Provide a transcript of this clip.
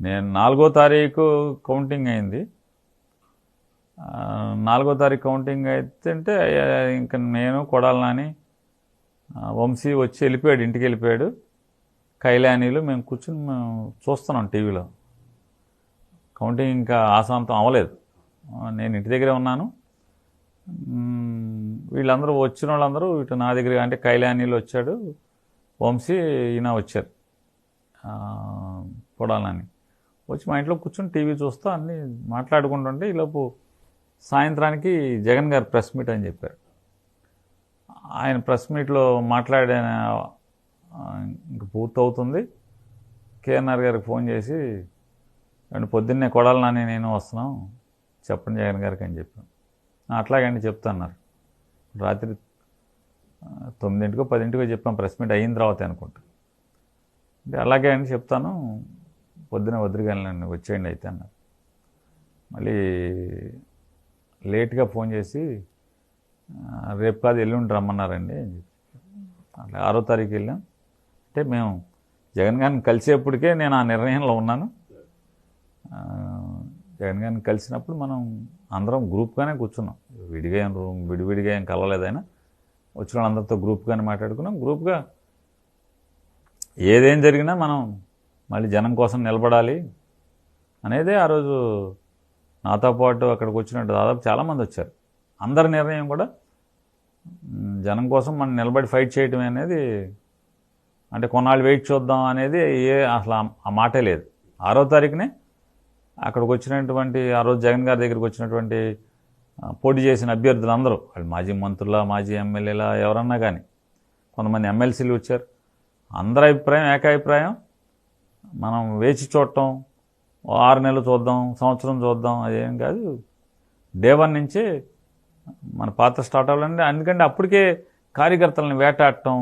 నేను 4వ తారీఖు కౌంటింగ్ అయింది. 4వ తారీఖు కౌంటింగ్ అయితే ఇంకా నేను కొడాలి నాని వంశీ వచ్చి వెళ్ళిపోయాడు, ఇంటికి వెళ్ళిపోయాడు. కైలానీలు మేము కూర్చుని చూస్తున్నాం టీవీలో. కౌంటింగ్ ఇంకా ఆశాంతం అవ్వలేదు. నేను ఇంటి దగ్గరే ఉన్నాను. వీళ్ళందరూ వచ్చిన వాళ్ళందరూ ఇటు నా దగ్గర, అంటే కైలానీలు వచ్చాడు, వంశీ ఈయన వచ్చారు, కొడాలని వచ్చి మా ఇంట్లో కూర్చొని టీవీ చూస్తూ అన్నీ మాట్లాడుకుంటుంటే ఈలోపు సాయంత్రానికి జగన్ గారు ప్రెస్ మీట్ అని చెప్పారు. ఆయన ప్రెస్ మీట్లో మాట్లాడిన ఇంక పూర్తవుతుంది. కేఎన్ఆర్ గారికి ఫోన్ చేసి, అండ్ పొద్దున్నే కొడాలి నాని నేను వస్తున్నాం, చెప్పండి జగన్ గారికి అని చెప్పాను. అట్లాగండి చెప్తున్నారు. రాత్రి 9కో 10కో చెప్పాం, ప్రెస్ మీట్ అయిన తర్వాత అనుకుంటా. అంటే అలాగే అని చెప్తాను, పొద్దున వదిలిగానండి వచ్చేయండి అయితే అన్నారు. మళ్ళీ లేట్గా ఫోన్ చేసి రేపు కాదు ఎల్లుండి రమ్మన్నారండి అని చెప్పి అట్లా 6వ తారీఖు వెళ్ళాం. అంటే మేము జగన్ గారిని కలిసేప్పటికే నేను ఆ నిర్ణయంలో ఉన్నాను. జగన్ గారిని కలిసినప్పుడు మనం అందరం గ్రూప్గానే కూర్చున్నాం, విడివిడిగా ఏం కలవలేదైనా. వచ్చిన వాళ్ళందరితో గ్రూప్గానే మాట్లాడుకున్నాం. గ్రూప్గా ఏదేం జరిగినా మనం మళ్ళీ జనం కోసం నిలబడాలి అనేదే ఆ రోజు. నాతో పాటు అక్కడికి వచ్చినట్టు దాదాపు చాలామంది వచ్చారు. అందరి నిర్ణయం కూడా జనం కోసం మనం నిలబడి ఫైట్ చేయటం అనేది, అంటే కొన్నాళ్ళు వెయిట్ చూద్దాం అనేది అసలు ఆ మాటే లేదు. 6వ తారీఖునే అక్కడికి వచ్చినటువంటి, ఆ రోజు జగన్ గారి దగ్గరికి వచ్చినటువంటి పోటీ చేసిన అభ్యర్థులు అందరూ, వాళ్ళు మాజీ మంత్రుల, మాజీ ఎమ్మెల్యేల, ఎవరన్నా కానీ, కొంతమంది ఎమ్మెల్సీలు వచ్చారు. అందరి అభిప్రాయం ఏకాభిప్రాయం, మనం వేచి చూడటం, 6 నెలలు చూద్దాం, సంవత్సరం చూద్దాం, అదేం కాదు, డే 1 నుంచే మన పాత్ర స్టార్ట్ అవ్వాలండి. ఎందుకంటే అప్పటికే కార్యకర్తలను వేటాడటం,